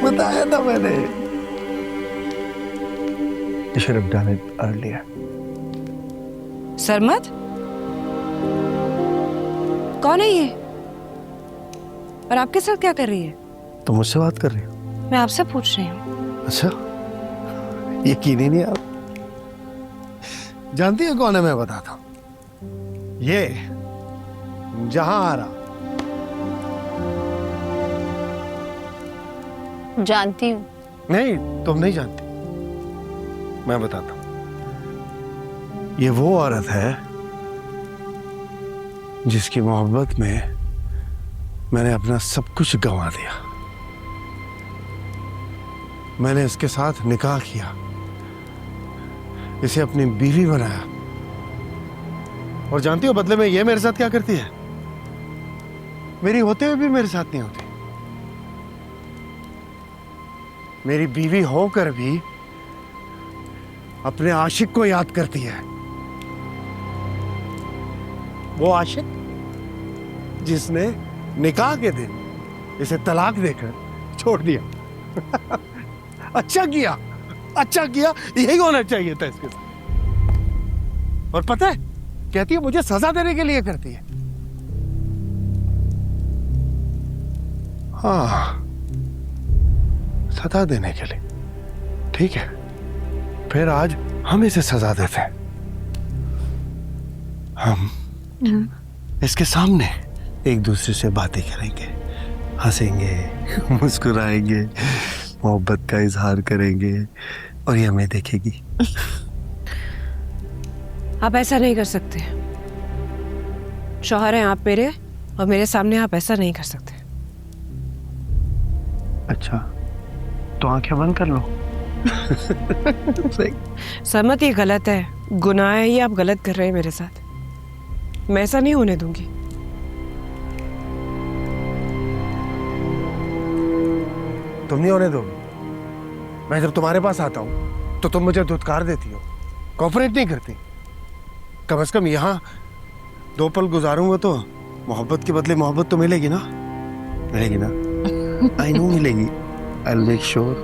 बताया था मैंने। You should have done it earlier. सरमत, कौन है ये? और आपके साथ क्या कर रही है? तुम मुझसे बात कर रही हो? मैं आपसे पूछ रही हूँ। अच्छा, यकीन ही नहीं आप जानती हो कौन है? मैं बताता हूँ। ये जहां जानती हूँ। नहीं, तुम नहीं जानती, मैं बताता हूँ। ये वो औरत है जिसकी मोहब्बत में मैंने अपना सब कुछ गंवा दिया। मैंने इसके साथ निकाह किया, इसे अपनी बीवी बनाया, और जानती हो बदले में ये मेरे साथ क्या करती है? मेरी होते हुए भी मेरे साथ नहीं होती। मेरी बीवी होकर भी अपने आशिक को याद करती है। वो आशिक जिसने निकाह के दिन इसे तलाक देकर छोड़ दिया। अच्छा किया, अच्छा किया, यही होना चाहिए था इसके साथ। और पता है, कहती है मुझे सजा देने के लिए करती है। हाँ, सजा देने के लिए, ठीक है। फिर आज हम इसे सजा देते हैं। हम इसके सामने एक दूसरे से बातें करेंगे, हंसेंगे, मुस्कुराएंगे, मोहब्बत का इजहार करेंगे, और ये हमें देखेगी। आप ऐसा नहीं कर सकते। शौहर हैं आप मेरे, और मेरे सामने आप ऐसा नहीं कर सकते। अच्छा, तो आंखें बंद कर लो। सरमत, ये गलत है, गुनाह है, ये आप गलत कर रहे हैं मेरे साथ। मैं ऐसा नहीं होने दूंगी। तुम नहीं होने दोगे? मैं जब तुम्हारे पास आता हूं तो तुम मुझे धुतकार देती हो, कोऑपरेट नहीं करती। कम से कम यहाँ 2 पल गुजारूंगा तो मोहब्बत के बदले मोहब्बत तो मिलेगी ना? मिलेगी ना? आई नो मिलेगी। I will make sure.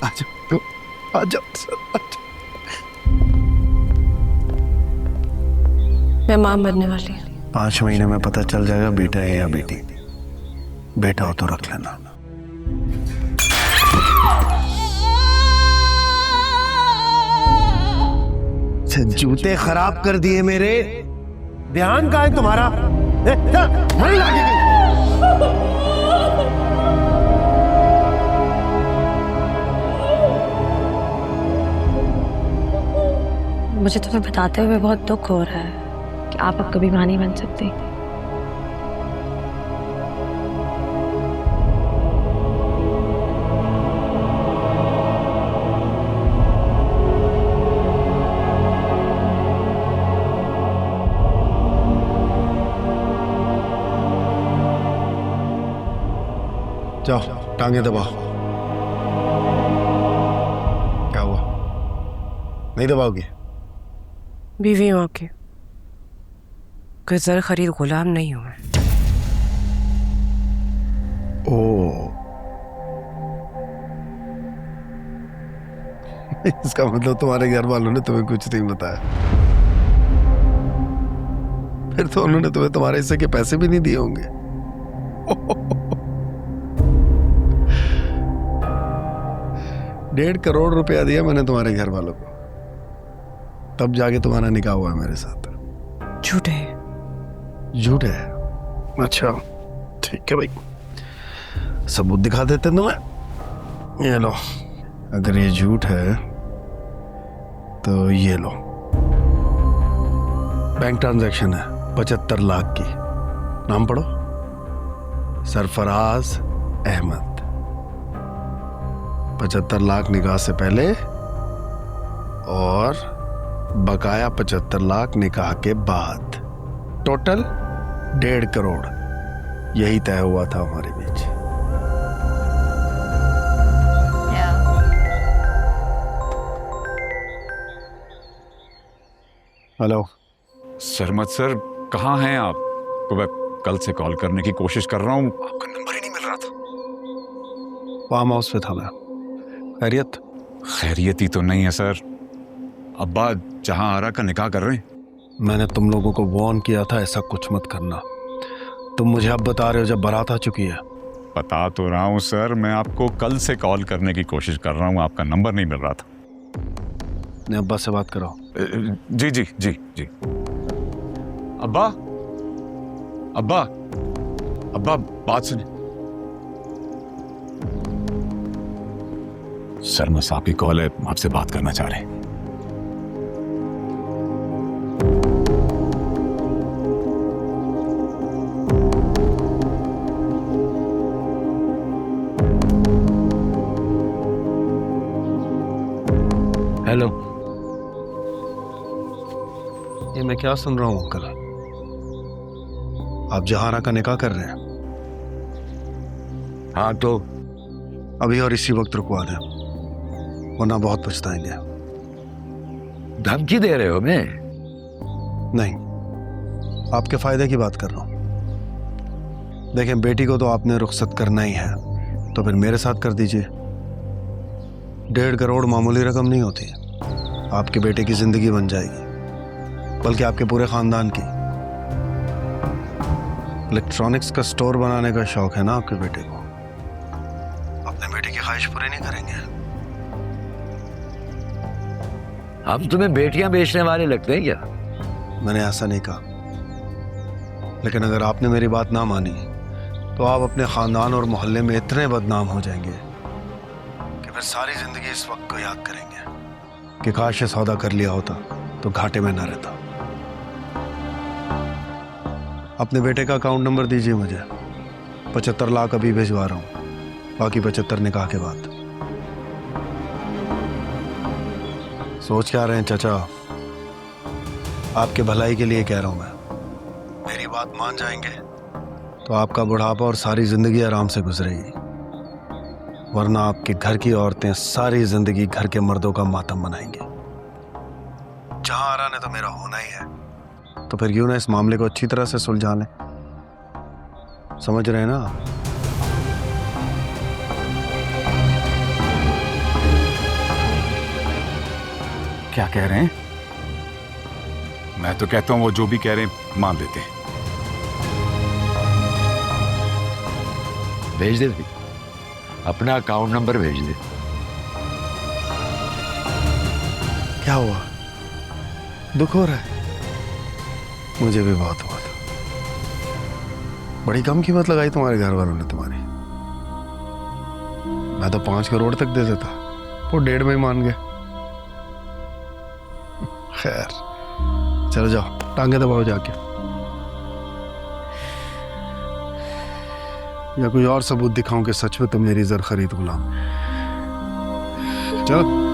आ जाओ, आ जाओ। मैं मां बनने वाली हूँ। 5 महीने में पता चल जाएगा बेटा है या बेटी। बेटा हो तो रख लेना। जूते खराब कर दिए मेरे। ध्यान कहाँ है तुम्हारा? मरी लागे गई। मुझे तुम्हें बताते हुए बहुत दुख हो रहा है कि आप अब कभी मां नहीं बन सकती। जाओ, टांगे दबाओ। क्या हुआ? नहीं दबाओगे? बीवी हूं आपकी, कोई जर खरीद गुलाम नहीं हूं मैं। ओ, इसका मतलब तुम्हारे घर वालों ने तुम्हें कुछ नहीं बताया। फिर तो उन्होंने तुम्हें तुम्हारे हिस्से के पैसे भी नहीं दिए होंगे। 1.5 करोड़ रुपया दिया मैंने तुम्हारे घर वालों को, तब जाके तुम्हारा निकाह हुआ है मेरे साथ। झूठ है। झूठ है? अच्छा, ठीक है भाई, सबूत दिखा देते हैं तुम्हें। ये लो, अगर ये झूठ है तो ये लो, बैंक ट्रांजैक्शन है 75 लाख की। नाम पढ़ो, सरफराज अहमद। 75 लाख निकाह से पहले और बकाया 75 लाख निकाह के बाद, टोटल 1.5 करोड़। यही तय हुआ था हमारे बीच। हेलो सरमत सर, कहाँ हैं आप? आपको मैं कल से कॉल करने की कोशिश कर रहा हूँ, आपका नंबर ही नहीं मिल रहा था। फार्म हाउस पे था मैं। खैरियत? खैरियत ही तो नहीं है सर। अब्बा जहां आरा का निकाह कर रहे हैं। मैंने तुम लोगों को वार्न किया था ऐसा कुछ मत करना। तुम मुझे अब बता रहे हो जब बारात आ चुकी है। बता तो रहा हूँ सर, मैं आपको कल से कॉल करने की कोशिश कर रहा हूँ, आपका नंबर नहीं मिल रहा था। ने अब्बा से बात करो। जी जी जी जी। अब्बा अब्बा अब्बा बात सुनिए। शर्मा साहब की कॉल है, आपसे बात करना चाह रहे हैं। हेलो, ये मैं क्या सुन रहा हूँ अंकल? आप जहारा का निकाह कर रहे हैं? हाँ तो अभी और इसी वक्त रुकवा दें, वरना बहुत पछताएंगे। धमकी दे रहे हो? मैं नहीं, आपके फायदे की बात कर रहा हूँ। देखें, बेटी को तो आपने रुखसत करना ही है, तो फिर मेरे साथ कर दीजिए। 1.5 करोड़ मामूली रकम नहीं होती। आपके बेटे की जिंदगी बन जाएगी, बल्कि आपके पूरे खानदान की। इलेक्ट्रॉनिक्स का स्टोर बनाने का शौक है ना आपके बेटे को? अपने बेटे की ख्वाहिश पूरी नहीं करेंगे? हम तुम्हें बेटियां बेचने वाले लगते हैं क्या? मैंने ऐसा नहीं कहा, लेकिन अगर आपने मेरी बात ना मानी तो आप अपने खानदान और मोहल्ले में इतने बदनाम हो जाएंगे कि फिर सारी जिंदगी इस वक्त को याद करेंगे कि काश ये सौदा कर लिया होता तो घाटे में ना रहता। अपने बेटे का अकाउंट नंबर दीजिए मुझे। 75 लाख अभी भिजवा रहा हूं, बाकी 75 निकाह के बाद। सोच क्या रहे हैं चाचा? आपके भलाई के लिए कह रहा हूं मैं। मेरी बात मान जाएंगे तो आपका बुढ़ापा और सारी जिंदगी आराम से गुजरेगी, वरना आपके घर की औरतें सारी जिंदगी घर के मर्दों का मातम मनाएंगी। जहां आरा ने तो मेरा होना ही है, तो फिर क्यों ना इस मामले को अच्छी तरह से सुलझा लें। समझ रहे हैं ना? क्या कह रहे हैं? मैं तो कहता हूं वो जो भी कह रहे हैं मान देते हैं। भेज दे, अपना अकाउंट नंबर भेज दे। क्या हुआ? दुख हो रहा है? मुझे भी बहुत हुआ था। बड़ी कम कीमत लगाई तुम्हारे घर वालों ने तुम्हारी। मैं तो 5 करोड़ तक दे देता, वो 1.5 में ही मान गए। खैर, चलो जाओ, टांगे दबाओ जाके, या कोई और सबूत दिखाऊं कि सच में तुम मेरी जर खरीद गुलाम। चलो।